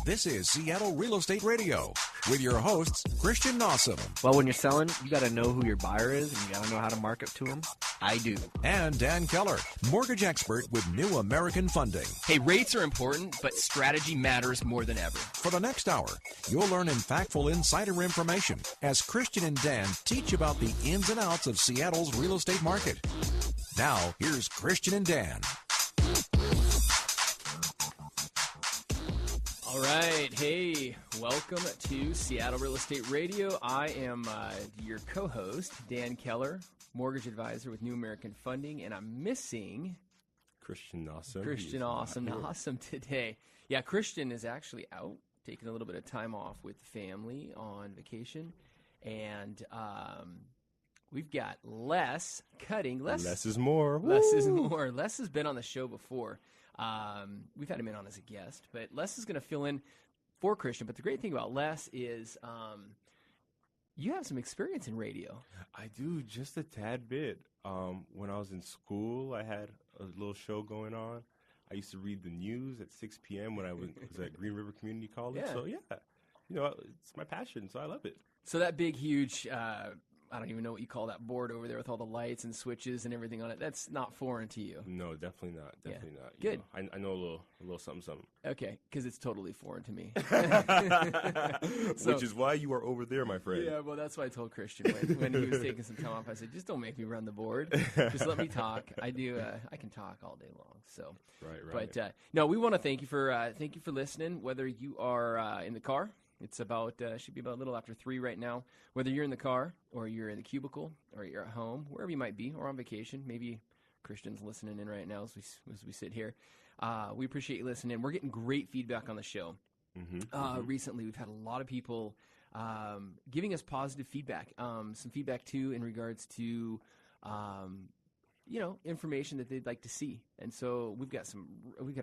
This is Seattle Real Estate Radio with your hosts, Christian Nossum. Well, when you're selling, you got to know who your buyer is, and you got to know how to market to them. I do. And Dan Keller, mortgage expert with New American Funding. Hey, rates are important, but strategy matters more than ever. For the next hour, you'll learn impactful insider information as Christian and Dan teach about the ins and outs of Seattle's real estate market. Now, here's Christian and Dan. All right. Hey, welcome to Seattle Real Estate Radio. I am your co-host, Dan Keller, mortgage advisor with New American Funding, and I'm missing Christian Nossum. Christian Awesome today. Yeah, Christian is actually out, taking a little bit of time off with the family on vacation, and we've got Les cutting. Less is more. Less is more. Les has been on the show before. We've had him in on as a guest, but Les is going to fill in for Christian. But the great thing about Les is you have some experience in radio. I do, just a tad bit. When I was in school, I had a little show going on. I used to read the news at 6 p.m. when I was at Green River Community College. Yeah. So, yeah, you know, it's my passion, so I love it. So that big, huge, I don't even know what you call that board over there with all the lights and switches and everything on it. That's not foreign to you. No, definitely not. Definitely not. Good. Know, I know a little something. Okay, because it's totally foreign to me. Which is why you are over there, my friend. Yeah, well, that's why I told Christian when he was taking some time off. I said, just don't make me run the board. Just let me talk. I can talk all day long. So, right. But no, we want to thank you for listening. Whether you are in the car. It's about should be about a little after 3 right now. Whether you're in the car or you're in the cubicle or you're at home, wherever you might be, or on vacation, maybe Christian's listening in right now as we sit here. We appreciate you listening. We're getting great feedback on the show. Recently, we've had a lot of people giving us positive feedback. Some feedback too in regards to information that they'd like to see. And so we've got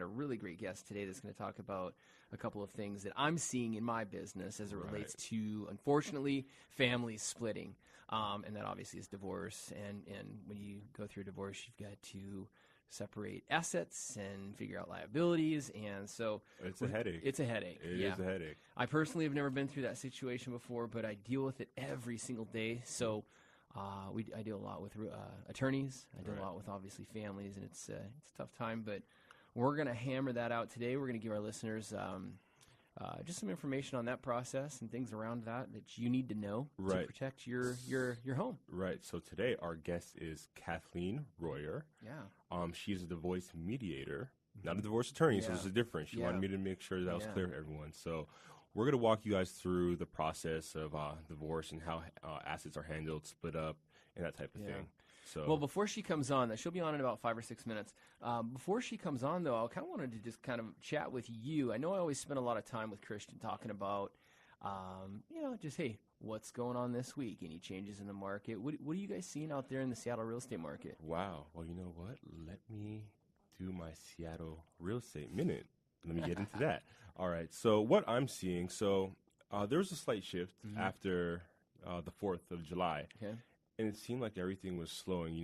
a really great guest today that's going to talk about a couple of things that I'm seeing in my business as it relates to, unfortunately, families splitting. And that obviously is divorce. And when you go through a divorce, you've got to separate assets and figure out liabilities. And so it's a headache. It is a headache. I personally have never been through that situation before, but I deal with it every single day. So I deal a lot with attorneys. I deal a lot with, obviously, families, and it's a tough time. But we're going to hammer that out today. We're going to give our listeners just some information on that process and things around that you need to know to protect your home. Right. So today our guest is Kathleen Royer. Yeah. She's a divorce mediator, not a divorce attorney, so there's a difference. She wanted me to make sure that was clear to everyone. So we're going to walk you guys through the process of divorce and how assets are handled, split up, and that type of thing. So, well, before she comes on, she'll be on in about 5 or 6 minutes. Before she comes on, though, I kind of wanted to just kind of chat with you. I know I always spend a lot of time with Christian talking about, just, hey, what's going on this week? Any changes in the market? What are you guys seeing out there in the Seattle real estate market? Wow. Well, you know what? Let me do my Seattle real estate minute. Let me get into that. All right. So what I'm seeing, there was a slight shift after the 4th of July. Okay. And it seemed like everything was slowing.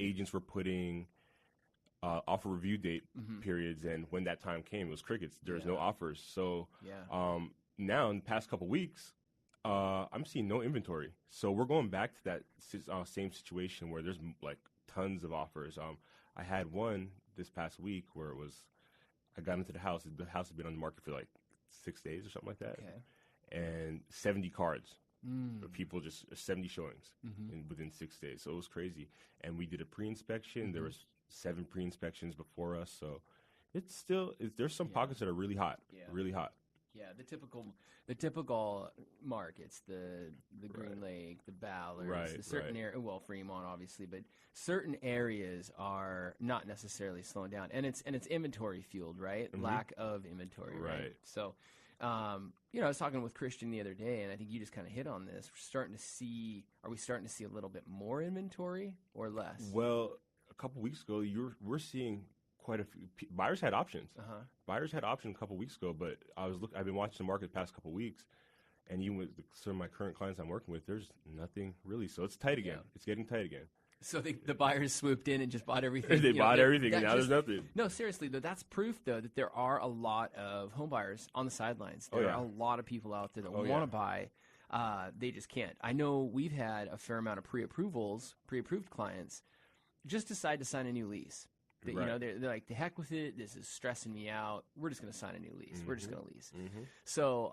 Agents were putting offer review date periods, and when that time came, it was crickets. There was no offers. So now in the past couple weeks, I'm seeing no inventory. So we're going back to that same situation where there's like tons of offers. I had one this past week where I got into the house. The house had been on the market for like 6 days or something like that. Okay. And 70 cards. People just 70 showings within 6 days. So it was crazy. And we did a pre-inspection. There was 7 pre-inspections before us. So it's still there's some pockets that are really hot. Really hot. Yeah, the typical markets, the Green Lake, the Ballards, the certain area. Well, Fremont obviously, but certain areas are not necessarily slowing down, and it's inventory fueled, right? Lack of inventory, right? So, I was talking with Christian the other day, and I think you just kind of hit on this. Are we starting to see a little bit more inventory or less? Well, a couple weeks ago, we're seeing quite a few buyers had options. Buyers had options a couple weeks ago, but I've been watching the market the past couple weeks, and even with some of my current clients I'm working with, there's nothing really. So it's tight again. It's getting tight again. So the buyers swooped in and just bought everything. They bought everything, and now there's nothing. No, seriously, though, that's proof, though, that there are a lot of home buyers on the sidelines. There are a lot of people out there that want to buy. They just can't. I know we've had a fair amount of pre-approved clients just decide to sign a new lease. But, you know, they're like, the heck with it. This is stressing me out. We're just going to sign a new lease. We're just going to lease. So,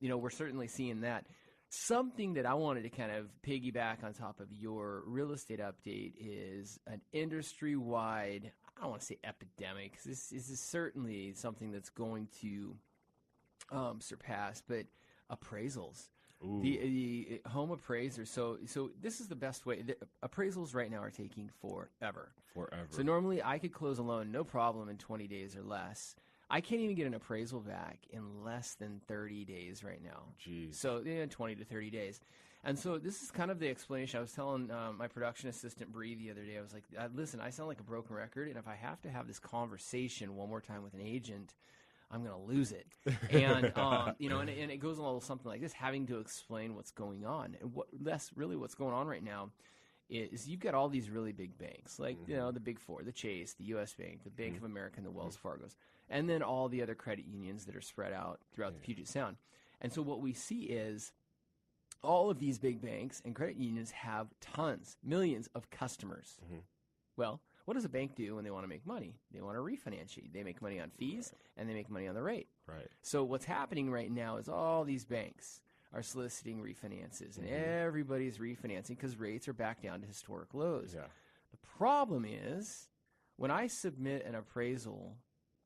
you know, we're certainly seeing that. Something that I wanted to kind of piggyback on top of your real estate update is an industry-wide, I don't want to say epidemic, because this is certainly something that's going to surpass, but appraisals. The home appraisers. So this is the best way. The appraisals right now are taking forever. So normally I could close a loan no problem in 20 days or less. I can't even get an appraisal back in less than 30 days right now. Jeez. So 20 to 30 days. And so this is kind of the explanation. I was telling my production assistant, Bree, the other day, I was like, listen, I sound like a broken record, and if I have to have this conversation one more time with an agent, I'm going to lose it. And, you know, and it goes a little something like this, having to explain what's going on. And what's going on right now is you've got all these really big banks, like, you know, the Big Four, the Chase, the U.S. Bank, the Bank of America, and the Wells Fargo's, and then all the other credit unions that are spread out throughout the Puget Sound. And so what we see is all of these big banks and credit unions have millions of customers. Well, what does a bank do when they want to make money? They want to refinance you. They make money on fees, and they make money on the rate. So what's happening right now is all these banks are soliciting refinances, and everybody's refinancing because rates are back down to historic lows. The problem is when I submit an appraisal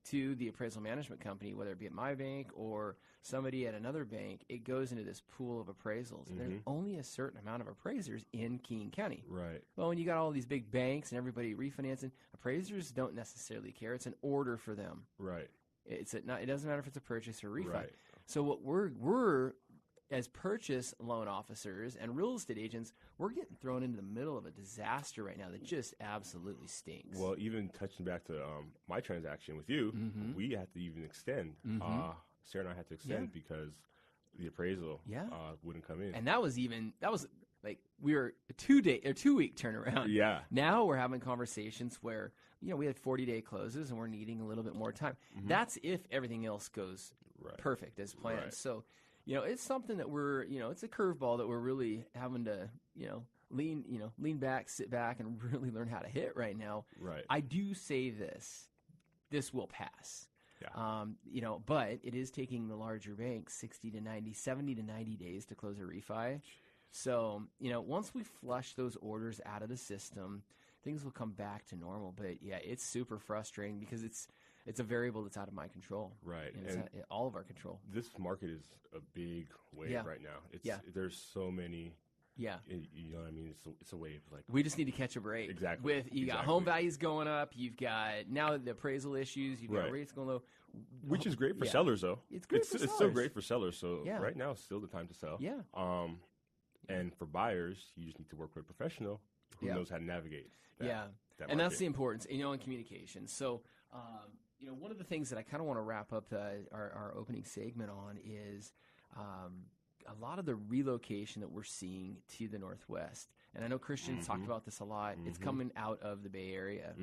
to the appraisal management company, whether it be at my bank or somebody at another bank, it goes into this pool of appraisals. And there's only a certain amount of appraisers in King County. Well, when you got all these big banks and everybody refinancing, appraisers don't necessarily care. It's an order for them. It doesn't matter if it's a purchase or refi. So what we're as purchase loan officers and real estate agents, we're getting thrown into the middle of a disaster right now that just absolutely stinks. Well, even touching back to my transaction with you, we had to even extend. Sarah and I had to extend because the appraisal wouldn't come in. And that was like we were a 2-week turnaround. Now we're having conversations where, you know, we had 40-day closes and we're needing a little bit more time. That's if everything else goes perfect as planned. So, you know, it's something that we're, you know, it's a curveball that we're really having to, lean back, sit back, and really learn how to hit right now. I do say this will pass. You know, but it is taking the larger banks 70 to 90 days to close a refi. So, you know, once we flush those orders out of the system, things will come back to normal. But yeah, it's super frustrating because it's a variable that's out of my control. And it's all of our control. This market is a big wave right now. There's so many. You know what I mean? It's a wave. Like, we just need to catch a break. Exactly. You got home values going up. You've got now the appraisal issues. You've got rates going low. Which is great for sellers, though. It's great for sellers. It's still great for sellers. So right now, it's still the time to sell. And for buyers, you just need to work with a professional who knows how to navigate that and that's the importance, you know, in communication. So, you know, one of the things that I kind of want to wrap up our opening segment on is a lot of the relocation that we're seeing to the Northwest. And I know Christian's talked about this a lot. It's coming out of the Bay Area.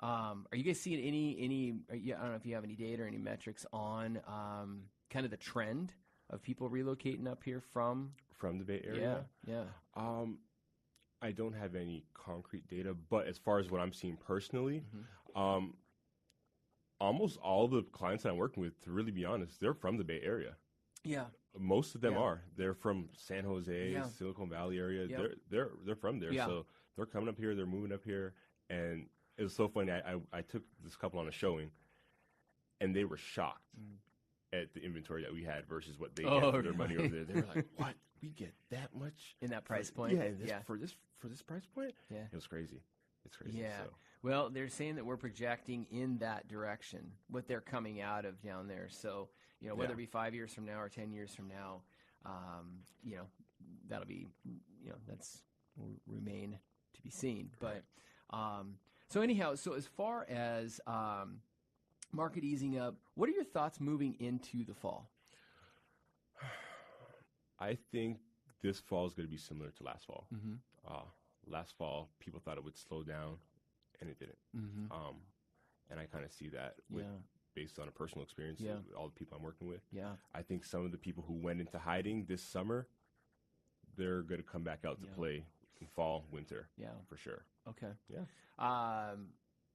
Are you guys seeing any I don't know if you have any data or any metrics on kind of the trend of people relocating up here from the Bay Area? I don't have any concrete data, but as far as what I'm seeing personally, almost all the clients that I'm working with, to really be honest, they're from the Bay Area. Most of them are. They're from San Jose, Silicon Valley area. They're from there. So they're coming up here. They're moving up here. And it was so funny. I took this couple on a showing, and they were shocked at the inventory that we had versus what they get for their money over there. They were like, "What? We get that much in that price point? For this price point? It was crazy. It's crazy." So. Well, they're saying that we're projecting in that direction, what they're coming out of down there. So, you know, whether it be 5 years from now or 10 years from now, you know, that'll be, you know, that's will remain to be seen. But so anyhow, so as far as market easing up, what are your thoughts moving into the fall? I think this fall is going to be similar to last fall. last fall, people thought it would slow down, and it didn't. Mm-hmm. And I kind of see that based on a personal experience with all the people I'm working with. Yeah. I think some of the people who went into hiding this summer, they're going to come back out to play in fall, winter. Yeah, for sure. Okay. Yeah.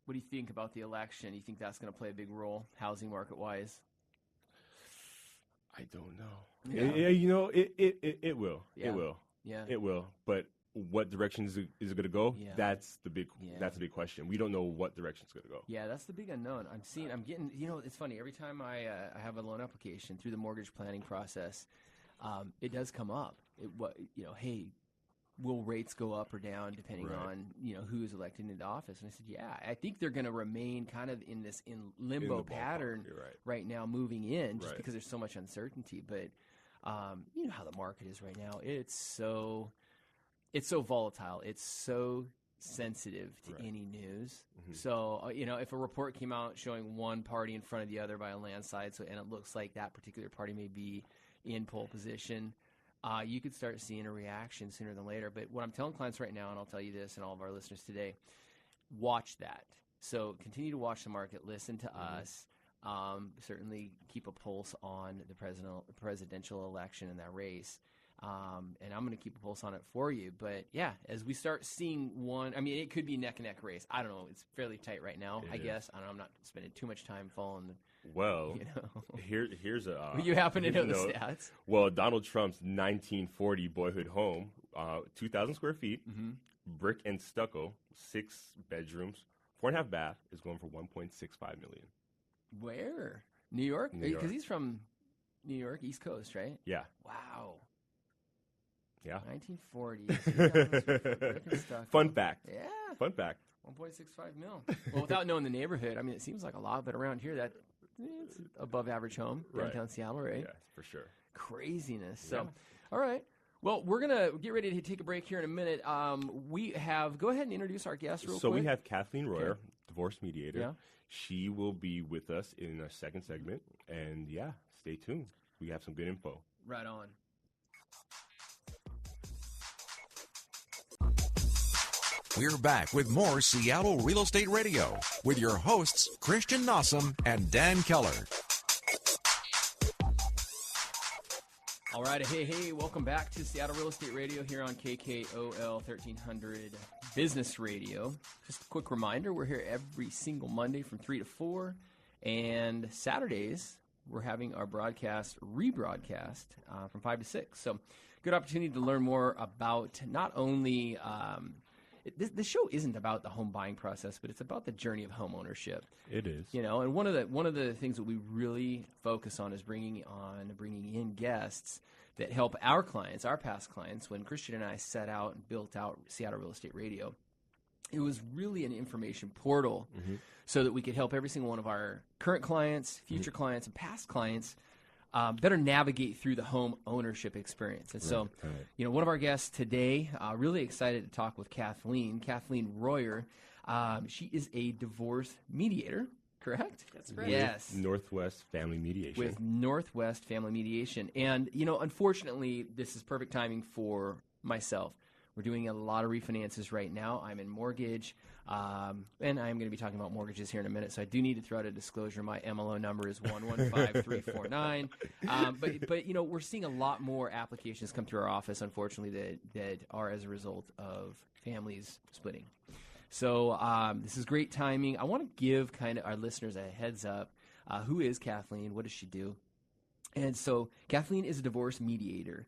What do you think about the election? Do you think that's going to play a big role, housing market-wise? I don't know. Yeah. It will. Yeah. It will. Yeah. It will. But what direction is it going to go? Yeah. That's the big question. We don't know what direction it's going to go. Yeah, that's the big unknown. I'm getting, it's funny. Every time I have a loan application through the mortgage planning process, it does come up. Hey, will rates go up or down depending on, who is elected into office? And I said, yeah, I think they're going to remain kind of in limbo pattern right now moving in just because there's so much uncertainty. But you know how the market is right now. It's so volatile. It's so sensitive to any news. Mm-hmm. So, if a report came out showing one party in front of the other by a landslide, and it looks like that particular party may be in pole position, you could start seeing a reaction sooner than later. But what I'm telling clients right now, and I'll tell you this and all of our listeners today, watch that. So continue to watch the market, listen to us, certainly keep a pulse on the presidential election and that race. And I'm going to keep a pulse on it for you. But, yeah, as we start seeing it could be neck-and-neck race. I don't know. It's fairly tight right now, I guess. I don't know. I'm not spending too much time following the here's a... you happen to know the stats? Well, Donald Trump's 1940 boyhood home, 2,000 square feet, brick and stucco, 6 bedrooms, 4.5 bath, is going for $1.65 million. Where? New York? Because he's from New York, East Coast, right? Yeah. Wow. Yeah. 1940. Fun fact. Yeah. Fun fact. 1.65 mil. Well, without knowing the neighborhood, it seems like a lot, but around here, it's above average home downtown Seattle, right? Yeah, for sure. Craziness. So, all right. Well, we're going to get ready to take a break here in a minute. Go ahead and introduce our guest real quick. So we have Kathleen Royer, divorce mediator. Yeah. She will be with us in our second segment. And, stay tuned. We have some good info. Right on. We're back with more Seattle Real Estate Radio with your hosts, Christian Nossum and Dan Keller. All right. Hey, welcome back to Seattle Real Estate Radio here on KKOL 1300 Business Radio. Just a quick reminder, we're here every single Monday from 3 to 4, and Saturdays we're having our rebroadcast from 5 to 6. So good opportunity to learn more about not only this show isn't about the home buying process, but it's about the journey of home ownership. It is. And one of the things that we really focus on is bringing in guests that help our clients, our past clients. When Christian and I set out and built out Seattle Real Estate Radio, it was really an information portal so that we could help every single one of our current clients, future clients, and past clients better navigate through the home ownership experience. And so, one of our guests today, really excited to talk with Kathleen Royer. She is a divorce mediator, correct? That's right. Yes. Northwest Family Mediation. With Northwest Family Mediation. And, unfortunately, this is perfect timing for myself. We're doing a lot of refinances right now. I'm in mortgage, and I'm going to be talking about mortgages here in a minute, so I do need to throw out a disclosure. My MLO number is 115349. But we're seeing a lot more applications come through our office, unfortunately, that are as a result of families splitting. So this is great timing. I want to give kind of our listeners a heads up. Who is Kathleen? What does she do? And so Kathleen is a divorce mediator.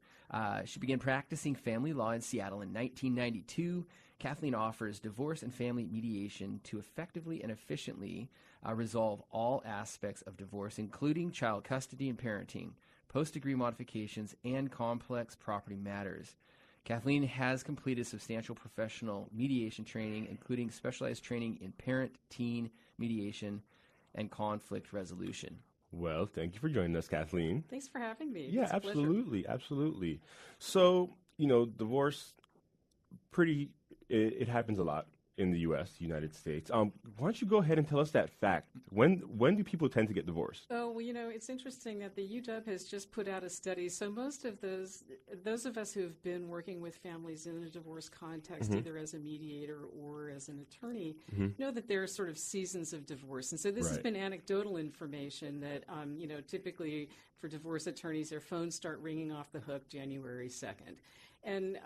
She began practicing family law in Seattle in 1992. Kathleen offers divorce and family mediation to effectively and efficiently resolve all aspects of divorce, including child custody and parenting, post-degree modifications, and complex property matters. Kathleen has completed substantial professional mediation training, including specialized training in parent-teen mediation and conflict resolution. Well, thank you for joining us, Kathleen. Thanks for having me. Yeah, absolutely. So, divorce, it happens a lot in the U.S., United States. Why don't you go ahead and tell us that fact? When do people tend to get divorced? Oh, well, it's interesting that the UW has just put out a study. So most of those of us who have been working with families in a divorce context, either as a mediator or as an attorney, know that there are sort of seasons of divorce. And so this has been anecdotal information that, typically for divorce attorneys, their phones start ringing off the hook January 2nd. And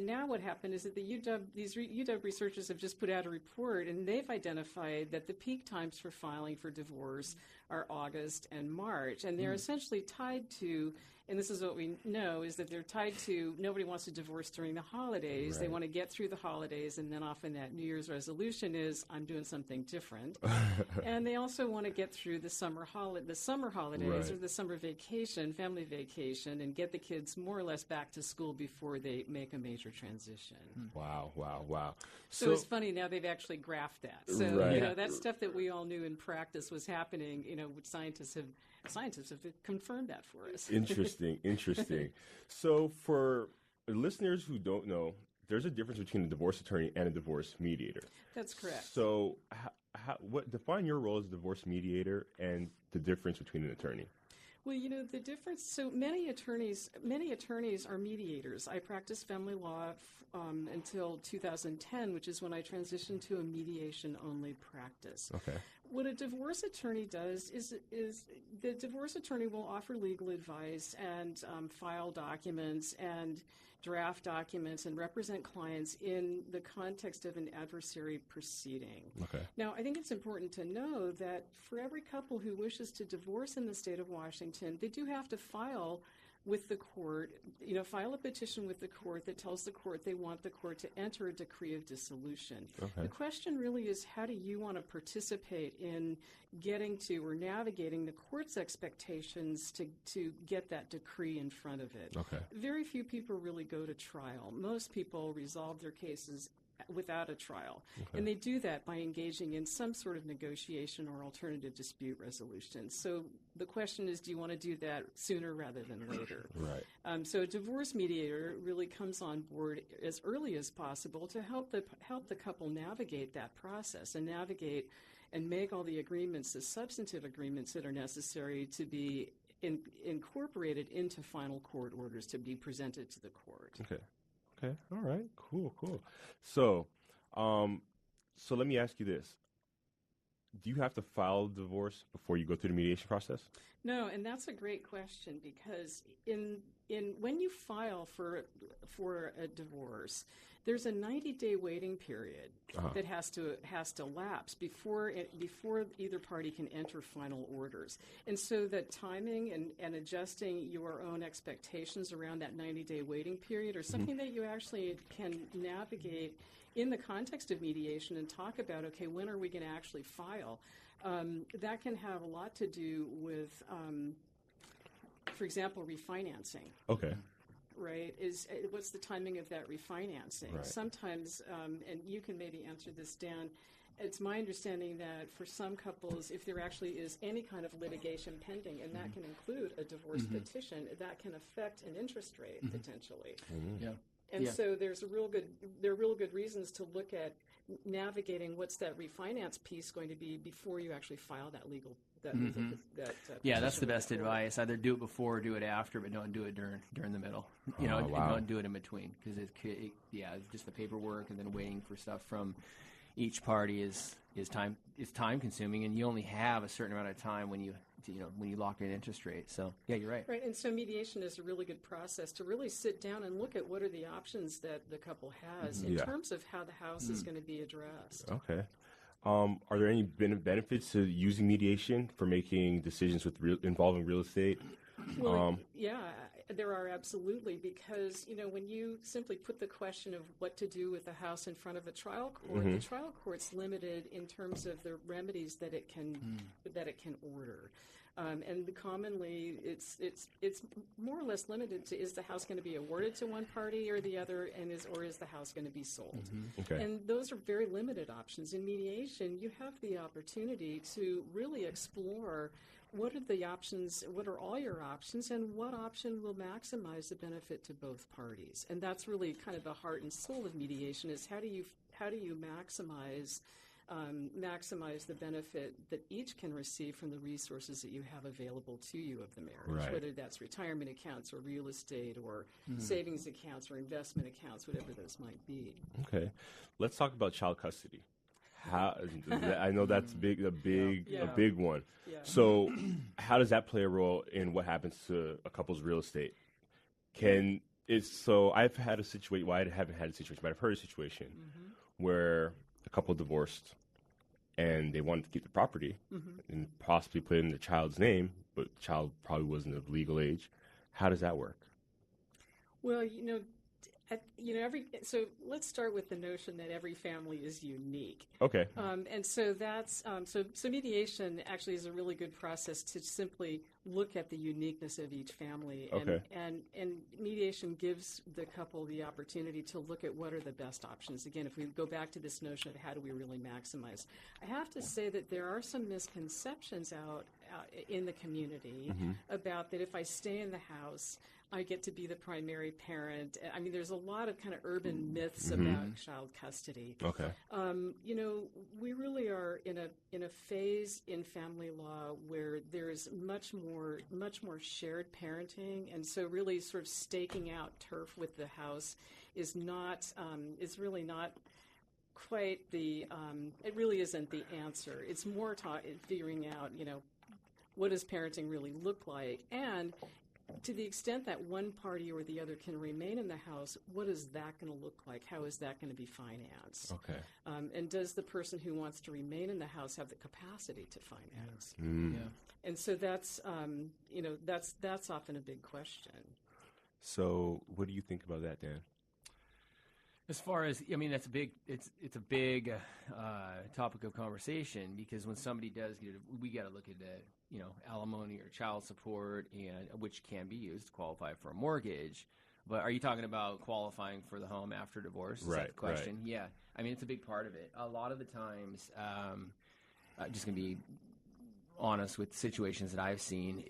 now what happened is that these UW researchers have just put out a report, and they've identified that the peak times for filing for divorce are August and March, and they're essentially tied to, and this is what we know, is that they're tied to nobody wants to divorce during the holidays. Right. They want to get through the holidays, and then often that New Year's resolution is, I'm doing something different. And they also want to get through the summer holidays or the summer vacation, family vacation, and get the kids more or less back to school before they make a major transition. Wow. So it's funny, now they've actually graphed that. So, that stuff that we all knew in practice was happening, scientists have confirmed that for us. Interesting. So for listeners who don't know, there's a difference between a divorce attorney and a divorce mediator. That's correct. So what define your role as a divorce mediator and the difference between an attorney? Well, the difference, so many attorneys are mediators. I practiced family law until 2010, which is when I transitioned to a mediation-only practice. Okay. What a divorce attorney does is the divorce attorney will offer legal advice and file documents and draft documents and represent clients in the context of an adversary proceeding. Okay. Now, I think it's important to know that for every couple who wishes to divorce in the state of Washington, they do have to file with the court, file a petition with the court that tells the court they want the court to enter a decree of dissolution. Okay. The question really is, how do you want to participate in getting to or navigating the court's expectations to get that decree in front of it? Okay. Very few people really go to trial. Most people resolve their cases without a trial. Okay. And they do that by engaging in some sort of negotiation or alternative dispute resolution. So the question is, do you want to do that sooner rather than later? Right. So a divorce mediator really comes on board as early as possible to help the couple navigate that process and navigate and make all the agreements, the substantive agreements that are necessary to be incorporated into final court orders to be presented to the court. Okay. All right. Cool. So let me ask you this. Do you have to file a divorce before you go through the mediation process? No, and that's a great question, because when you file for a divorce, there's a 90-day waiting period that has to lapse before either party can enter final orders. And so that timing and adjusting your own expectations around that 90-day waiting period are something that you actually can navigate in the context of mediation and talk about, okay, when are we going to actually file? That can have a lot to do with, for example, refinancing. Okay. Right, what's the timing of that refinancing? Right. Sometimes, and you can maybe answer this, Dan, it's my understanding that for some couples, if there actually is any kind of litigation pending, and that can include a divorce petition, that can affect an interest rate potentially. Yeah. And so there are real good reasons to look at navigating what's that refinance piece going to be before you actually file that legal. That's the best advice. Either do it before or do it after, but don't do it during the middle. Don't do it in between, because just the paperwork and then waiting for stuff from each party is time consuming, and you only have a certain amount of time when you lock in interest rate. So you're right. Right, and so mediation is a really good process to really sit down and look at what are the options that the couple has in terms of how the house is going to be addressed. Okay. Are there any benefits to using mediation for making decisions involving real estate? Well, there are absolutely, because, when you simply put the question of what to do with the house in front of a trial court, the trial court's limited in terms of the remedies that it can order. And commonly, it's more or less limited to, is the house going to be awarded to one party or the other, or is the house going to be sold? Okay. And those are very limited options. In mediation, you have the opportunity to really explore what are the options, what are all your options, and what option will maximize the benefit to both parties. And that's really kind of the heart and soul of mediation, is how do how do you maximize the benefit that each can receive from the resources that you have available to you of the marriage, Right. whether that's retirement accounts or real estate or savings accounts or investment accounts, whatever those might be. Okay, let's talk about child custody. I know that's a big one. Yeah. So, how does that play a role in what happens to a couple's real estate? I've had a situation. Well, I haven't had a situation, but I've heard a situation where a couple divorced, and they wanted to keep the property and possibly put it in the child's name, but the child probably wasn't of legal age. How does that work? Well, so let's start with the notion that every family is unique. Okay. And so that's so mediation actually is a really good process to simply look at the uniqueness of each family, and mediation gives the couple the opportunity to look at what are the best options. Again, if we go back to this notion of how do we really maximize, I have to say that there are some misconceptions out in the community about that if I stay in the house, I get to be the primary parent. I mean, there's a lot of kind of urban myths about child custody. Okay. We really are in a phase in family law where there's much more shared parenting, and so really sort of staking out turf with the house is really not quite the. It really isn't the answer. It's more figuring out, what does parenting really look like, and to the extent that one party or the other can remain in the house, what is that going to look like? How is that going to be financed? Okay. And does the person who wants to remain in the house have the capacity to finance? Yeah. And so that's often a big question. So, what do you think about that, Dan? As far as, that's it's a big topic of conversation, because when somebody does get it, we got to look at the, alimony or child support, and which can be used to qualify for a mortgage. But are you talking about qualifying for the home after divorce? Is that the question? Right. Yeah. It's a big part of it. A lot of the times, just going to be honest with situations that I've seen,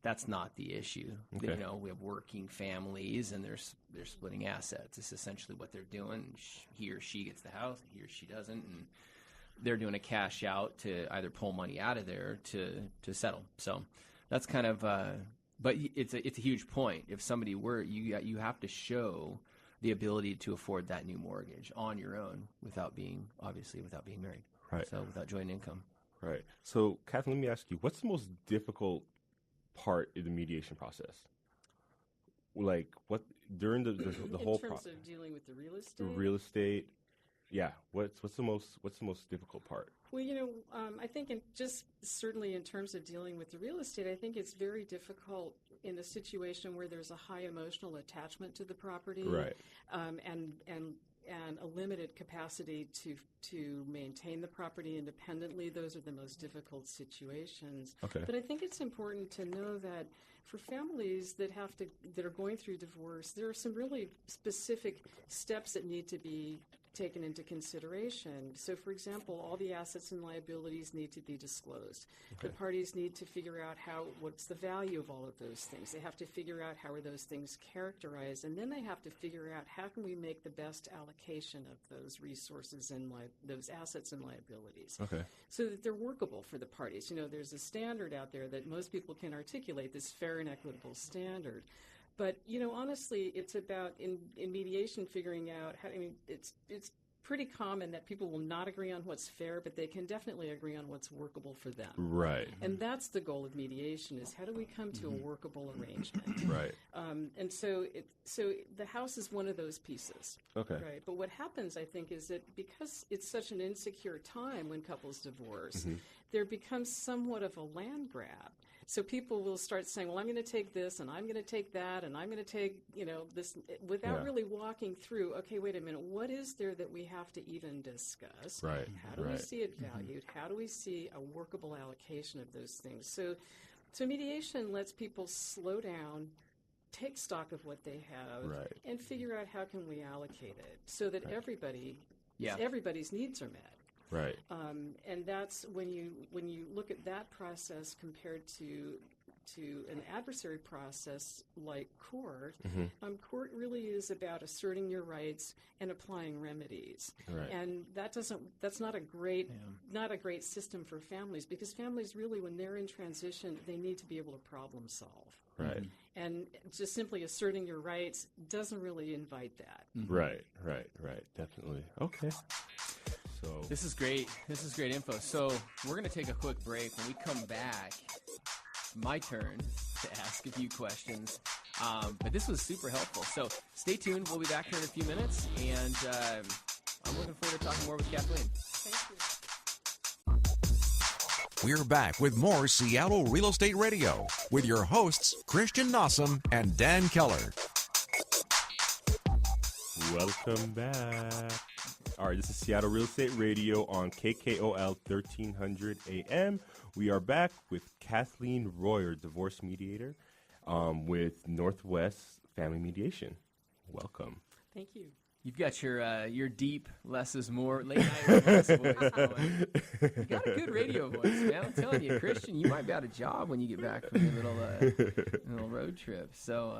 that's not the issue. Okay. We have working families, and they're splitting assets. It's essentially what they're doing. He or she gets the house, he or she doesn't, and they're doing a cash out to either pull money out of there to settle. So that's kind of, but it's a huge point. If somebody you have to show the ability to afford that new mortgage on your own without being married. Right. So without joint income. Right. So, Kathleen, let me ask you, what's the most difficult part in the mediation process? Like, what during the whole process? In terms of dealing with the real estate? The real estate, yeah. What's the most difficult part? Well, I think certainly in terms of dealing with the real estate, I think it's very difficult in a situation where there's a high emotional attachment to the property, right? And a limited capacity to maintain the property independently. Those are the most difficult situations. Okay. But I think it's important to know that for families that are going through divorce, there are some really specific steps that need to be taken into consideration. So, for example, all the assets and liabilities need to be disclosed. Okay. The parties need to figure out what's the value of all of those things. They have to figure out how are those things characterized, and then they have to figure out how can we make the best allocation of those resources and those assets and liabilities. Okay. So that they're workable for the parties. There's a standard out there that most people can articulate, this fair and equitable standard. But, honestly, it's about in mediation figuring out it's pretty common that people will not agree on what's fair, but they can definitely agree on what's workable for them. Right. And that's the goal of mediation, is how do we come to a workable arrangement? Right. And so the house is one of those pieces. Okay. Right. But what happens, I think, is that because it's such an insecure time when couples divorce, there becomes somewhat of a land grab. So people will start saying, well, I'm going to take this, and I'm going to take that, and I'm going to take, this, without really walking through, okay, wait a minute, what is there that we have to even discuss? Right. How do we see it valued? How do we see a workable allocation of those things? So mediation lets people slow down, take stock of what they have, and figure out how can we allocate it so that everybody's needs are met. Right. And that's when you look at that process compared to to an adversary process like court, court really is about asserting your rights and applying remedies. Right. And that's not a great system for families, because families really, when they're in transition, they need to be able to problem solve. Right. And just simply asserting your rights doesn't really invite that. Right. Definitely. Okay. So This is great. This is great info. So we're going to take a quick break. When we come back, my turn to ask a few questions. But this was super helpful. So stay tuned. We'll be back here in a few minutes. And I'm looking forward to talking more with Kathleen. Thank you. We're back with more Seattle Real Estate Radio with your hosts, Christian Nossum and Dan Keller. welcome back. All right, this is Seattle Real Estate Radio on KKOL 1300 AM. We are back with Kathleen Royer, divorce mediator with Northwest Family Mediation. Welcome. Thank you. You've got your deep, less is more, late night voice going. You got a good radio voice, man. I'm telling you, Christian, you might be out of job when you get back from your little road trip. So,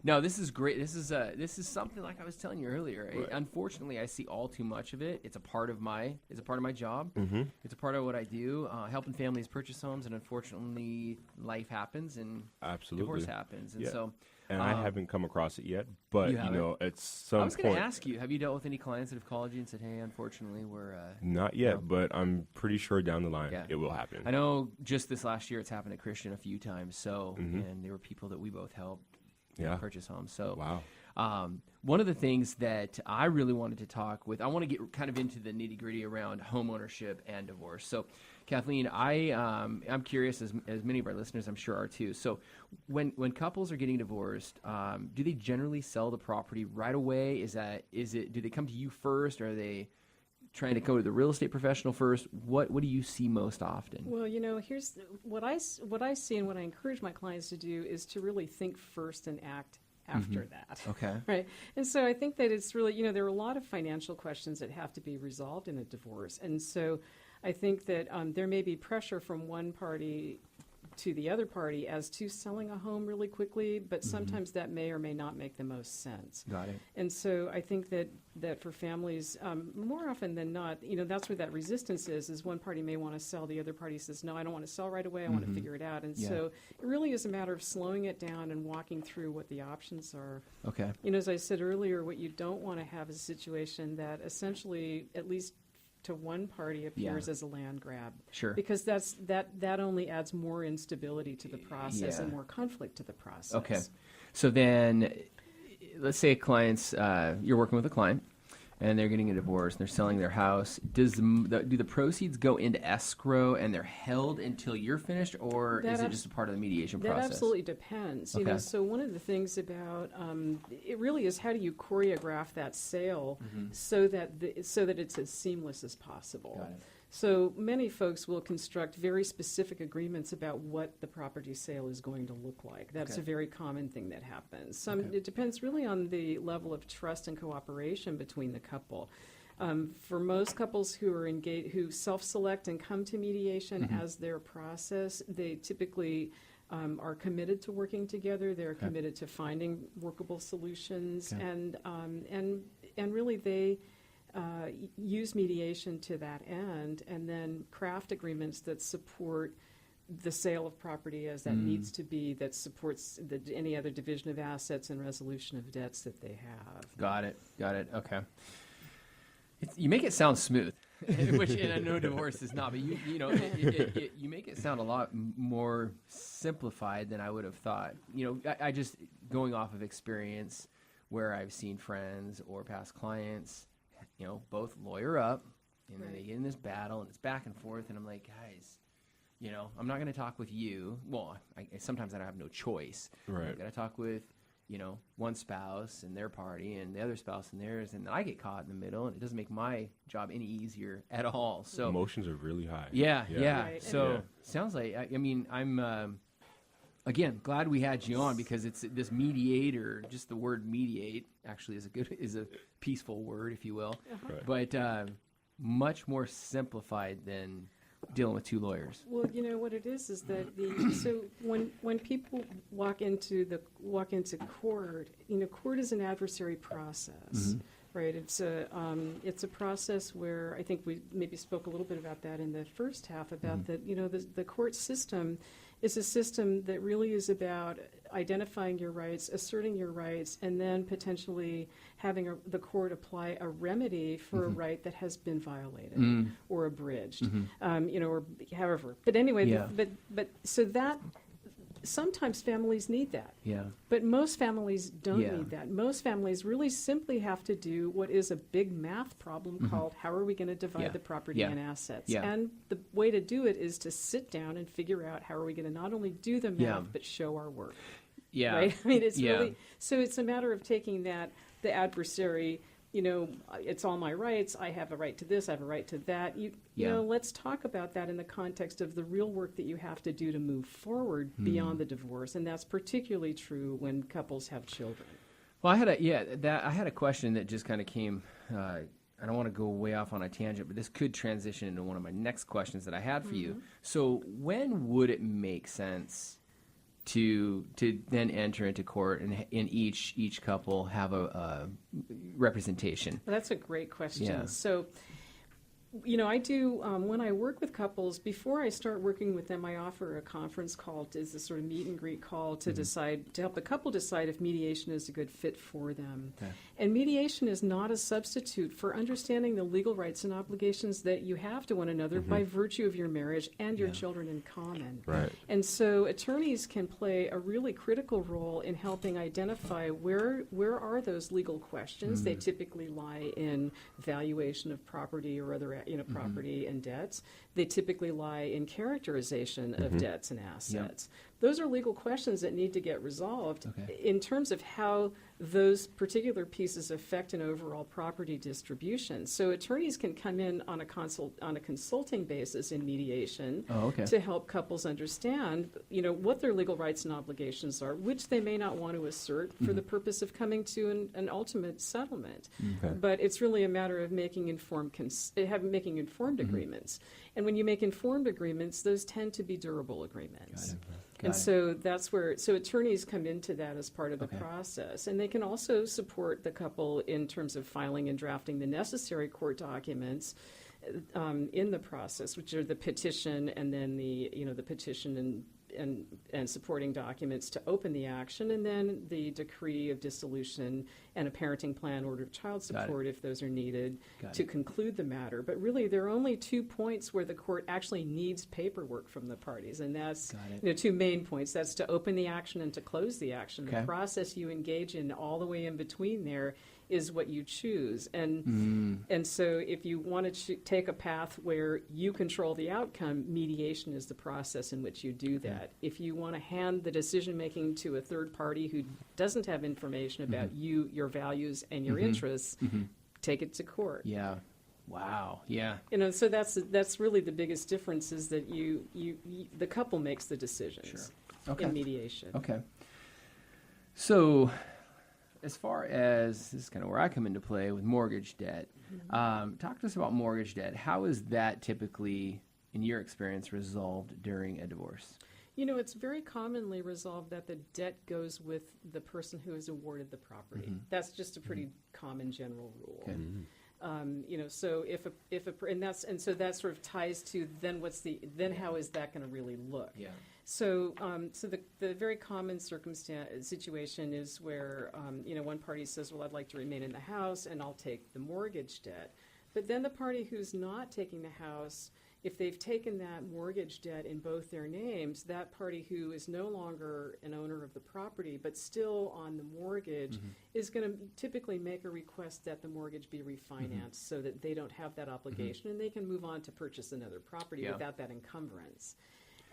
no, this is great. This is something like I was telling you earlier. Right. Unfortunately, I see all too much of it. It's a part of my job. Mm-hmm. It's a part of what I do, helping families purchase homes. And unfortunately, life happens and divorce happens. And so. And I haven't come across it yet, but you know, at some point. I was going to ask you, have you dealt with any clients that have called you and said, "Hey, unfortunately, we're not yet, but I'm pretty sure down the line it will happen." I know just this last year it's happened to Christian a few times. So, and there were people that we both helped purchase homes. So, wow. One of the things that I really wanted to talk with, I want to get kind of into the nitty gritty around home ownership and divorce. So, Kathleen, I'm curious, as many of our listeners I'm sure are too. So when couples are getting divorced, do they generally sell the property right away? Do they come to you first? Or are they trying to go to the real estate professional first? What do you see most often? Well, you know, here's what I see and what I encourage my clients to do is to really think first and act after that. Okay. Right. And so I think that it's really, you know, there are a lot of financial questions that have to be resolved in a divorce. And so I think that there may be pressure from one party to the other party as to selling a home really quickly, but sometimes that may or may not make the most sense. Got it. And so I think that for families, more often than not, you know, that's where that resistance is one party may want to sell, the other party says, no, I don't want to sell right away, I want to figure it out. And so it really is a matter of slowing it down and walking through what the options are. Okay. You know, as I said earlier, what you don't want to have is a situation that essentially, at least to one party, appears as a land grab. Sure. Because that only adds more instability to the process and more conflict to the process. Okay. So then, let's say you're working with a client, and they're getting a divorce, and they're selling their house. Do the proceeds go into escrow, and they're held until you're finished, or is it just a part of the mediation process? That absolutely depends. You know, so one of the things about it really is how do you choreograph that sale so that it's as seamless as possible. Got it. So many folks will construct very specific agreements about what the property sale is going to look like. That's a very common thing that happens. It depends really on the level of trust and cooperation between the couple. For most couples who are engaged, who self-select and come to mediation as their process, they typically are committed to working together. They're committed to finding workable solutions, and really they use mediation to that end, and then craft agreements that support the sale of property as that needs to be, that supports any other division of assets and resolution of debts that they have. Got it. Okay. You make it sound smooth, which and I know divorce is not, but you make it sound a lot more simplified than I would have thought. You know, I just going off of experience where I've seen friends or past clients, you know, both lawyer up, and then they get in this battle, and it's back and forth, and I'm like, guys, you know, I'm not going to talk with you. Well, sometimes I don't have no choice. Right. I've got to talk with, you know, one spouse and their party, and the other spouse and theirs, and then I get caught in the middle, and it doesn't make my job any easier at all. So emotions are really high. Yeah. Right. So sounds like, I mean, I'm again glad we had you on, because it's this mediator. Just the word mediate actually is a peaceful word, if you will, but much more simplified than dealing with two lawyers? Well, what it is that so when people walk into court, court is an adversary process. Right, it's a process where I think we maybe spoke a little bit about that in the first half about that. The court system is a system that really is about identifying your rights, asserting your rights, and then potentially having the court apply a remedy for a right that has been violated or abridged, or however. But anyway, but so that. Sometimes families need that. Yeah. But most families don't need that. Most families really simply have to do what is a big math problem called how are we going to divide the property and assets. Yeah. And the way to do it is to sit down and figure out how are we going to not only do the math but show our work. Yeah. Right? I mean, it's really, so it's a matter of taking that, the adversary, it's all my rights. I have a right to this. I have a right to that. Let's talk about that in the context of the real work that you have to do to move forward beyond the divorce, and that's particularly true when couples have children. Well, I had a question that just kind of came. I don't want to go way off on a tangent, but this could transition into one of my next questions that I had for you. So, when would it make sense to then enter into court and in each couple have a representation? Well, that's a great question. Yeah. So, I do, when I work with couples, before I start working with them, I offer a conference call, is a sort of meet and greet call to decide, to help the couple decide if mediation is a good fit for them. Okay. And mediation is not a substitute for understanding the legal rights and obligations that you have to one another by virtue of your marriage and your children in common. Right. And so attorneys can play a really critical role in helping identify where are those legal questions. They typically lie in valuation of property or other property and debts. They typically lie in characterization of debts and assets. Those are legal questions that need to get resolved in terms of how those particular pieces affect an overall property distribution. So attorneys can come in on a consulting basis in mediation to help couples understand, what their legal rights and obligations are, which they may not want to assert for the purpose of coming to an ultimate settlement. But it's really a matter of making informed agreements. And when you make informed agreements, those tend to be durable agreements. So that's where, attorneys come into that as part of the process. And they can also support the couple in terms of filing and drafting the necessary court documents in the process, which are the petition and then the petition and supporting documents to open the action, and then the decree of dissolution and a parenting plan, order of child support if those are needed to conclude the matter. But really, there are only 2 points where the court actually needs paperwork from the parties, and that's 2 main points. That's to open the action and to close the action. The process you engage in all the way in between there is what you choose. And so if you want to take a path where you control the outcome, mediation is the process in which you do that. If you want to hand the decision-making to a third party who doesn't have information about you, your values, and your interests, take it to court. Yeah. Wow. Yeah. So that's really the biggest difference, is that the couple makes the decisions in mediation. Okay. So, as far as, this is kind of where I come into play with mortgage debt, talk to us about mortgage debt. How is that typically, in your experience, resolved during a divorce? It's very commonly resolved that the debt goes with the person who has awarded the property. That's just a pretty common general rule. Okay. So so that sort of ties to then how is that going to really look? Yeah. So, the very common situation is where, one party says, well, I'd like to remain in the house and I'll take the mortgage debt. But then the party who's not taking the house, if they've taken that mortgage debt in both their names, that party who is no longer an owner of the property but still on the mortgage is going to typically make a request that the mortgage be refinanced so that they don't have that obligation and they can move on to purchase another property without that encumbrance.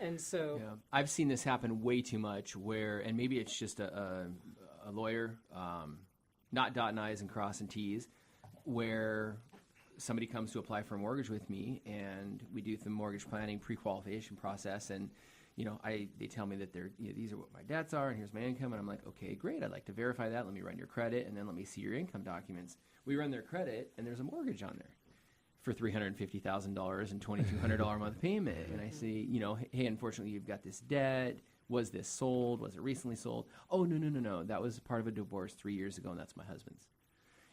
And so I've seen this happen way too much where, and maybe it's just a lawyer not dotting I's and crossing T's, where somebody comes to apply for a mortgage with me and we do the mortgage planning pre-qualification process, and they tell me that these are what my debts are and here's my income, and I'm like, okay, great, I'd like to verify that. Let me run your credit and then let me see your income documents. We run their credit and there's a mortgage on there for $350,000 and $2,200 a month payment. And I say, hey, unfortunately, you've got this debt. Was this sold? Was it recently sold? Oh, no. That was part of a divorce 3 years ago, and that's my husband's.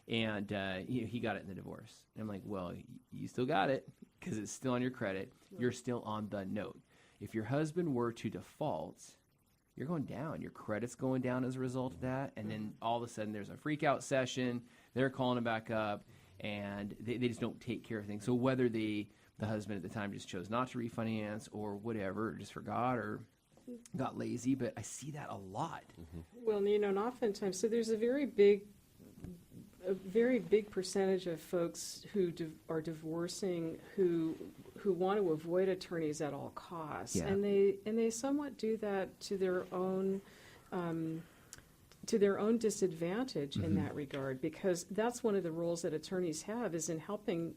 And he got it in the divorce. And I'm like, well, you still got it because it's still on your credit. You're still on the note. If your husband were to default, you're going down. Your credit's going down as a result of that. And then all of a sudden there's a freak out session. They're calling it back up, and they just don't take care of things. So whether the husband at the time just chose not to refinance or whatever, or just forgot or got lazy, but I see that a lot. Well, and oftentimes, so there's a very big percentage of folks who are divorcing who want to avoid attorneys at all costs, and they somewhat do that to their own disadvantage in that regard, because that's one of the roles that attorneys have, is in helping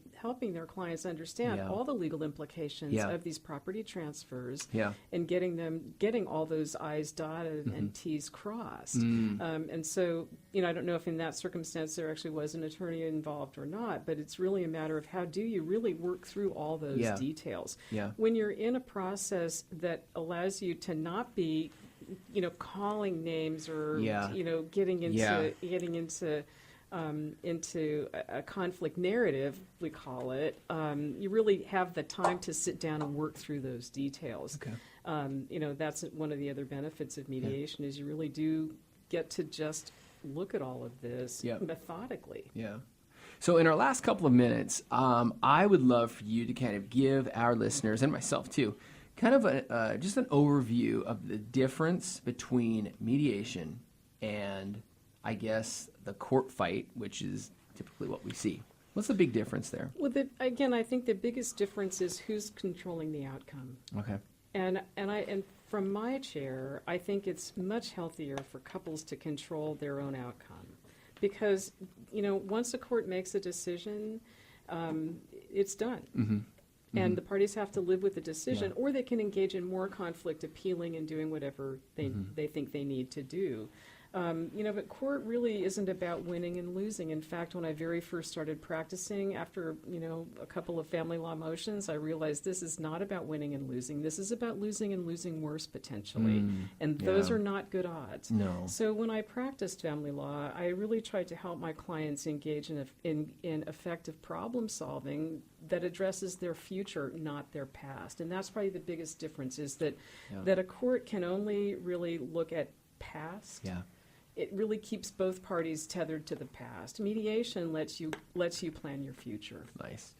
their clients understand all the legal implications of these property transfers and getting all those I's dotted and T's crossed. And so, I don't know if in that circumstance there actually was an attorney involved or not, but it's really a matter of how do you really work through all those details. When you're in a process that allows you to not be calling names or getting into a conflict narrative, we call it. You really have the time to sit down and work through those details. That's one of the other benefits of mediation is you really do get to just look at all of this methodically. So in our last couple of minutes, I would love for you to kind of give our listeners, and myself too, kind of just an overview of the difference between mediation and, I guess, the court fight, which is typically what we see. What's the big difference there? Well, again, I think the biggest difference is who's controlling the outcome. Okay. And from my chair, I think it's much healthier for couples to control their own outcome, because once a court makes a decision, it's done. And the parties have to live with the decision, or they can engage in more conflict, appealing and doing whatever they think they need to do. But court really isn't about winning and losing. In fact, when I very first started practicing, after, a couple of family law motions, I realized this is not about winning and losing. This is about losing and losing worse, potentially. And those are not good odds. No. So when I practiced family law, I really tried to help my clients engage in effective problem solving that addresses their future, not their past. And that's probably the biggest difference, is that a court can only really look at past. It really keeps both parties tethered to the past. Mediation lets you plan your future. Nice.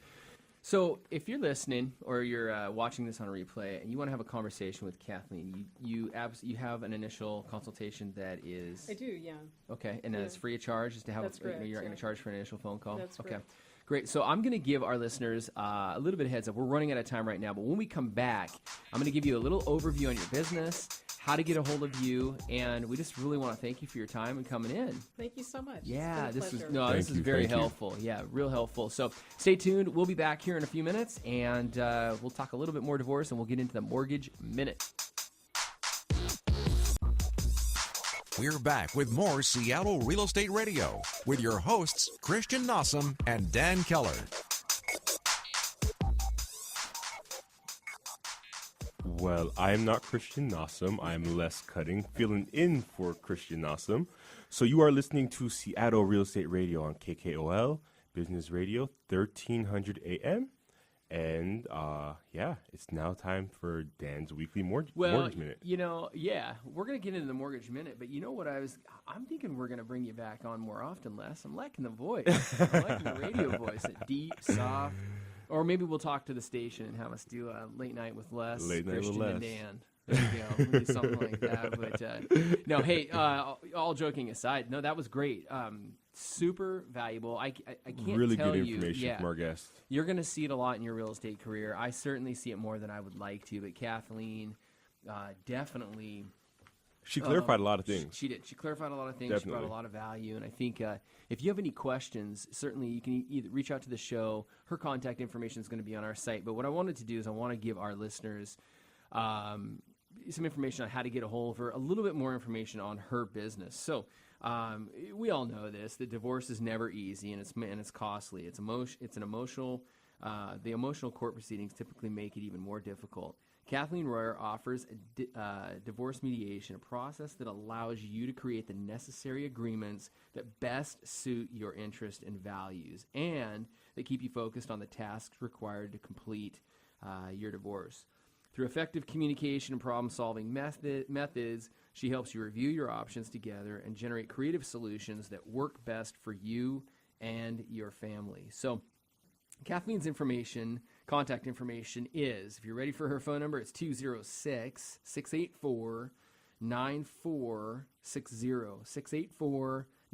So if you're listening or you're watching this on a replay and you want to have a conversation with Kathleen, you have an initial consultation that is... I do, yeah. Okay, and it's free of charge just to have... That's correct, you're not going to charge for an initial phone call? That's okay. correct. Great. So I'm going to give our listeners a little bit of heads up. We're running out of time right now, but when we come back, I'm going to give you a little overview on your business, how to get a hold of you, and we just really want to thank you for your time and coming in. Thank you so much. Yeah, this is very helpful. Yeah, real helpful. So stay tuned. We'll be back here in a few minutes, and we'll talk a little bit more divorce, and we'll get into the Mortgage Minute. We're back with more Seattle Real Estate Radio with your hosts, Christian Nossum and Dan Keller. Well, I'm not Christian Nossum. I'm Les Cutting, filling in for Christian Nossum. So you are listening to Seattle Real Estate Radio on KKOL, Business Radio, 1300 AM. And, it's now time for Dan's weekly Mortgage Minute. We're going to get into the Mortgage Minute, but you know what I'm thinking we're going to bring you back on more often, Les. I'm liking the voice. I'm liking the radio voice, that deep, soft. Or maybe we'll talk to the station and have us do a late night with Les, Christian and Dan. There you go. We'll do something like that. But no, hey, all joking aside, no, that was great. Super valuable. I can't really tell good you. information from our guests. You're going to see it a lot in your real estate career. I certainly see it more than I would like to. But Kathleen, definitely. She clarified a lot of things. She did. She clarified a lot of things. Definitely. She brought a lot of value. And I think if you have any questions, certainly you can either reach out to the show. Her contact information is going to be on our site. But what I wanted to do is I want to give our listeners some information on how to get a hold of her, a little bit more information on her business. So we all know this, that divorce is never easy, and it's costly. It's an emotional the emotional court proceedings typically make it even more difficult. Kathleen Royer offers divorce mediation, a process that allows you to create the necessary agreements that best suit your interests and values, and that keep you focused on the tasks required to complete your divorce. Through effective communication and problem-solving methods, she helps you review your options together and generate creative solutions that work best for you and your family. So Kathleen's contact information is, if you're ready for her phone number, it's 206-684-9460,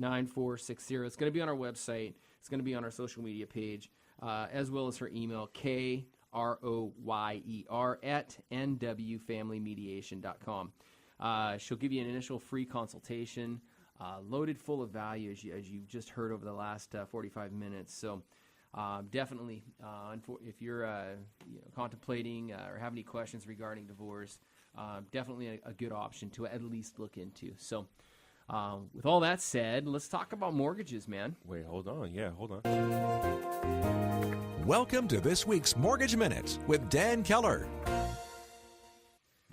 684-9460. It's going to be on our website. It's going to be on our social media page, as well as her email, kroyer@nwfamilymediation.com. She'll give you an initial free consultation, loaded full of value, as you've just heard over the last 45 minutes. So definitely, if you're contemplating or have any questions regarding divorce, definitely a good option to at least look into. So with all that said, let's talk about mortgages, man. Wait, hold on. Yeah, hold on. Welcome to this week's Mortgage Minute with Dan Keller.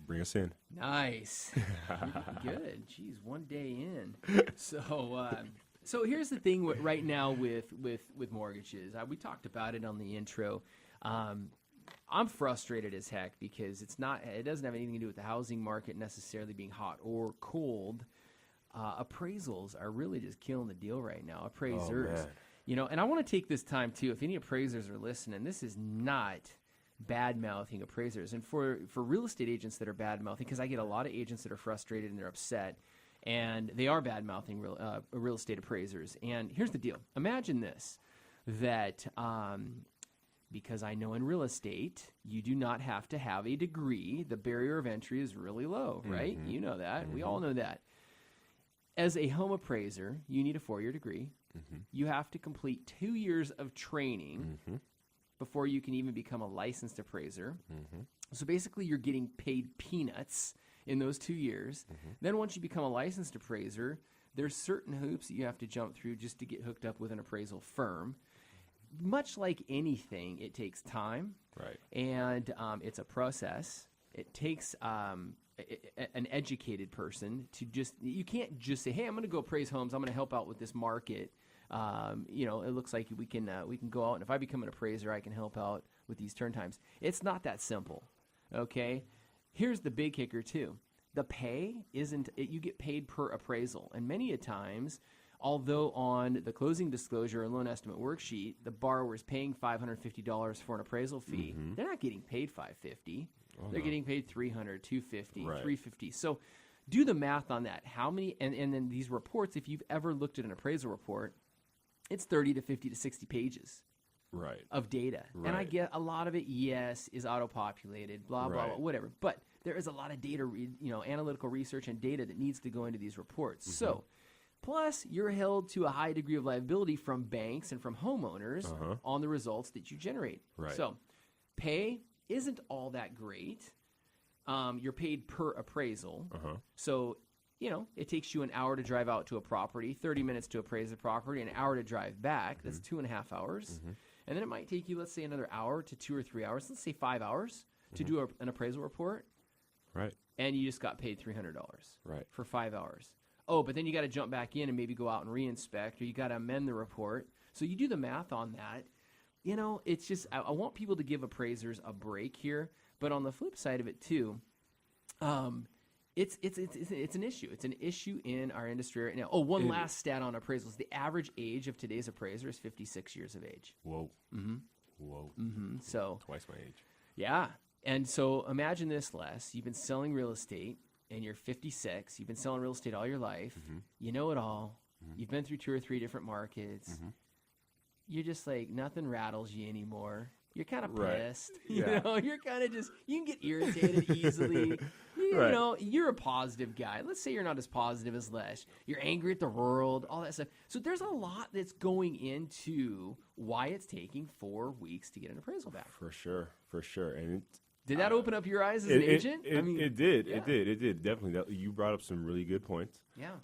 Bring us in. Nice. Good. Jeez, one day in. So here's the thing right now with mortgages. We talked about it on the intro. I'm frustrated as heck because it doesn't have anything to do with the housing market necessarily being hot or cold. Appraisals are really just killing the deal right now. Appraisers. Oh, and I want to take this time too. If any appraisers are listening, this is not bad-mouthing appraisers. And for real estate agents that are bad-mouthing, because I get a lot of agents that are frustrated and they're upset, and they are bad-mouthing real estate appraisers. And here's the deal. Imagine this, that because I know in real estate, you do not have to have a degree. The barrier of entry is really low, right? Mm-hmm. You know that. Mm-hmm. We all know that. As a home appraiser, you need a 4-year degree. Mm-hmm. You have to complete 2 years of training before you can even become a licensed appraiser. Mm-hmm. So basically, you're getting paid peanuts in those 2 years. Mm-hmm. Then once you become a licensed appraiser, there's certain hoops that you have to jump through just to get hooked up with an appraisal firm. Much like anything, it takes time. Right. And it's a process. It takes an educated person to you can't just say, hey, I'm going to go appraise homes. I'm going to help out with this market. It looks like we can go out, and if I become an appraiser, I can help out with these turn times. It's not that simple, okay? Here's the big kicker, too. The pay you get paid per appraisal, and many a times, although on the closing disclosure or loan estimate worksheet, the borrower is paying $550 for an appraisal fee, they're not getting paid $550. They're getting paid $300, $250, right. $350. So do the math on that. How many, and then these reports, if you've ever looked at an appraisal report, it's 30 to 50 to 60 pages of data. Right. And I get a lot of it, yes, is auto-populated, blah, blah, blah, whatever. But there is a lot of data, analytical research and data that needs to go into these reports. Mm-hmm. So plus, you're held to a high degree of liability from banks and from homeowners on the results that you generate. Right. So pay isn't all that great. You're paid per appraisal. So, it takes you an hour to drive out to a property, 30 minutes to appraise the property, an hour to drive back. That's 2.5 hours. And then it might take you, let's say, another hour to 2 or 3 hours. Let's say 5 hours to do an appraisal report. Right. And you just got paid $300 for 5 hours. Oh, but then you got to jump back in and maybe go out and re-inspect, or you got to amend the report. So you do the math on that. It's just, I want people to give appraisers a break here. But on the flip side of it, too, it's an issue. It's an issue in our industry right now. Oh, one last stat on appraisals. The average age of today's appraiser is 56 years of age. Whoa. Mm-hmm. Whoa. Mm-hmm. So twice my age. Yeah. And so imagine this, Les. You've been selling real estate, and you're 56. You've been selling real estate all your life. You know it all. You've been through 2 or 3 different markets. You're just like, nothing rattles you anymore. You're kind of pissed. Yeah. You're kind of just, you can get irritated easily. You're a positive guy. Let's say you're not as positive as Les. You're angry at the world, all that stuff. So there's a lot that's going into why it's taking 4 weeks to get an appraisal back. For sure. And did that open up your eyes as an agent? It did. Yeah. It did. Definitely. You brought up some really good points. Yeah.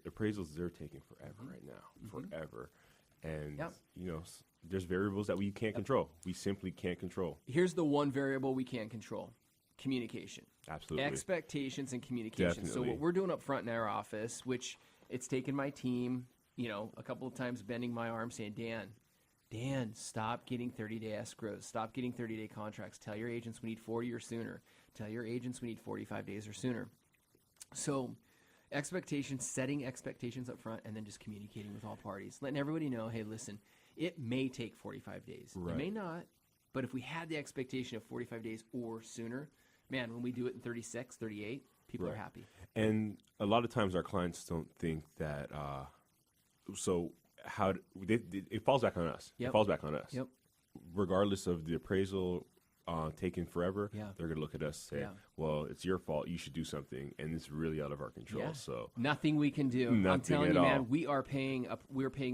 Appraisals, they're taking forever right now. Forever. And, there's variables that we can't control. We simply can't control. Here's the one variable we can control: communication. Absolutely. Expectations and communication. Definitely. So what we're doing up front in our office, which it's taken my team, a couple of times bending my arm saying, Dan, stop getting 30-day escrows. Stop getting 30-day contracts. Tell your agents we need 40 or sooner. Tell your agents we need 45 days or sooner. So setting expectations up front, and then just communicating with all parties. Letting everybody know, hey, listen, it may take 45 days. Right. It may not, but if we had the expectation of 45 days or sooner, man, when we do it in 36, 38, people are happy. And a lot of times our clients don't think that, it falls back on us. Yep. It falls back on us. Yep. Regardless of the appraisal taking forever, they're going to look at us and say, well, it's your fault. You should do something. And it's really out of our control. Yeah. So nothing we can do. Nothing I'm telling you, all. man, we're paying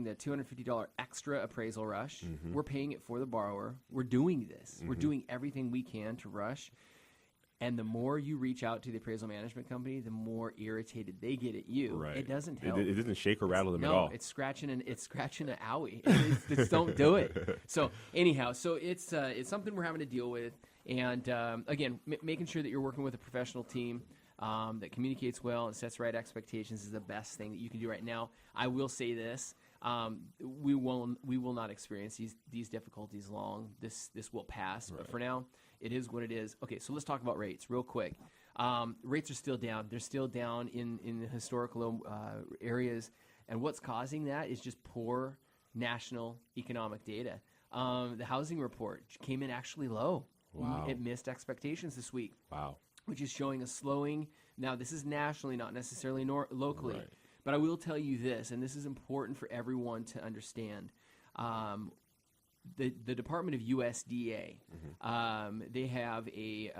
the $250 extra appraisal rush. Mm-hmm. We're paying it for the borrower. We're doing this. Mm-hmm. We're doing everything we can to rush. And the more you reach out to the appraisal management company, the more irritated they get at you. Right. It doesn't help. It doesn't shake or rattle them at all. No, it's scratching an owie. It's don't do it. So anyhow, it's something we're having to deal with. And again, making sure that you're working with a professional team that communicates well and sets right expectations is the best thing that you can do right now. I will say this. We will not experience these difficulties long. This will pass. Right. But for now, it is what it is. Okay, so let's talk about rates real quick. Rates are still down. They're still down in the historical areas. And what's causing that is just poor national economic data. The housing report came in actually low. Wow. It missed expectations this week. Wow. Which is showing a slowing. Now, this is nationally, not necessarily locally. Right. But I will tell you this, and this is important for everyone to understand. The Department of USDA, they have a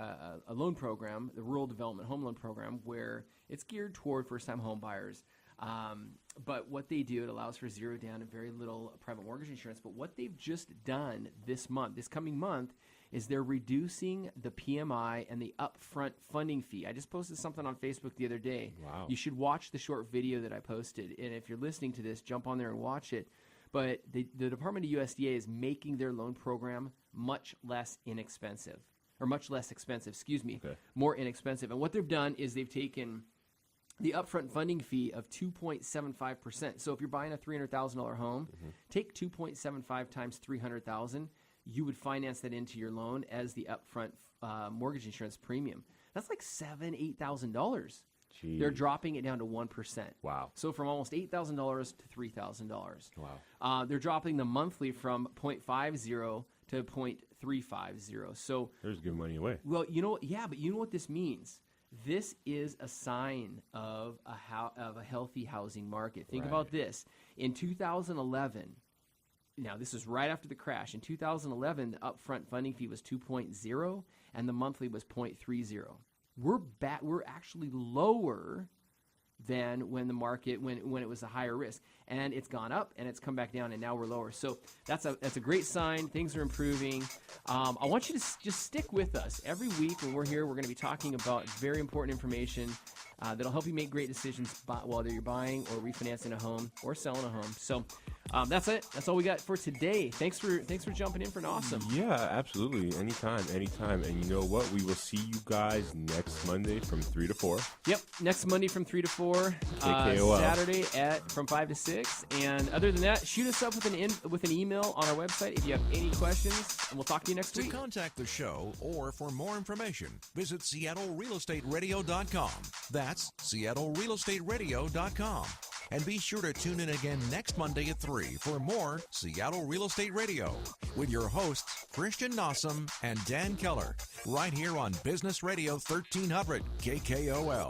loan program, the Rural Development Home Loan Program, where it's geared toward first-time home buyers. But what they do, it allows for zero down and very little private mortgage insurance. But what they've just done this coming month, is they're reducing the PMI and the upfront funding fee. I just posted something on Facebook the other day. Wow. You should watch the short video that I posted. And if you're listening to this, jump on there and watch it. But the Department of USDA is making their loan program much less expensive. More inexpensive. And what they've done is they've taken the upfront funding fee of 2.75%. So if you're buying a $300,000 home, take 2.75 times $300,000. You would finance that into your loan as the upfront mortgage insurance premium. That's like $7,000, $8,000. They're dropping it down to 1%. Wow. So from almost $8,000 to $3,000. Wow. They're dropping the monthly from 0.50 to 0.350. So they're just giving money away. Well, but you know what this means? This is a sign of a healthy housing market. Think about this. In 2011, now this is right after the crash. In 2011, the upfront funding fee was 2.0 and the monthly was 0.30. We're actually lower than when the market when it was a higher risk, and it's gone up and it's come back down, and now we're lower. So that's a great sign. Things are improving. I want you to just stick with us every week when we're here. We're going to be talking about very important information that'll help you make great decisions whether you're buying or refinancing a home or selling a home. So that's it. That's all we got for today. Thanks for jumping in for an awesome. Yeah, absolutely. Anytime. And you know what? We will see you guys next Monday from 3 to 4. Yep, next Monday from 3 to 4. KKOL. Saturday from 5 to 6. And other than that, shoot us up with an email on our website if you have any questions, and we'll talk to you next week. To contact the show or for more information, visit SeattleRealEstateRadio.com. That's SeattleRealEstateRadio.com. And be sure to tune in again next Monday at 3 for more Seattle Real Estate Radio with your hosts, Christian Nossum and Dan Keller, right here on Business Radio 1300 KKOL.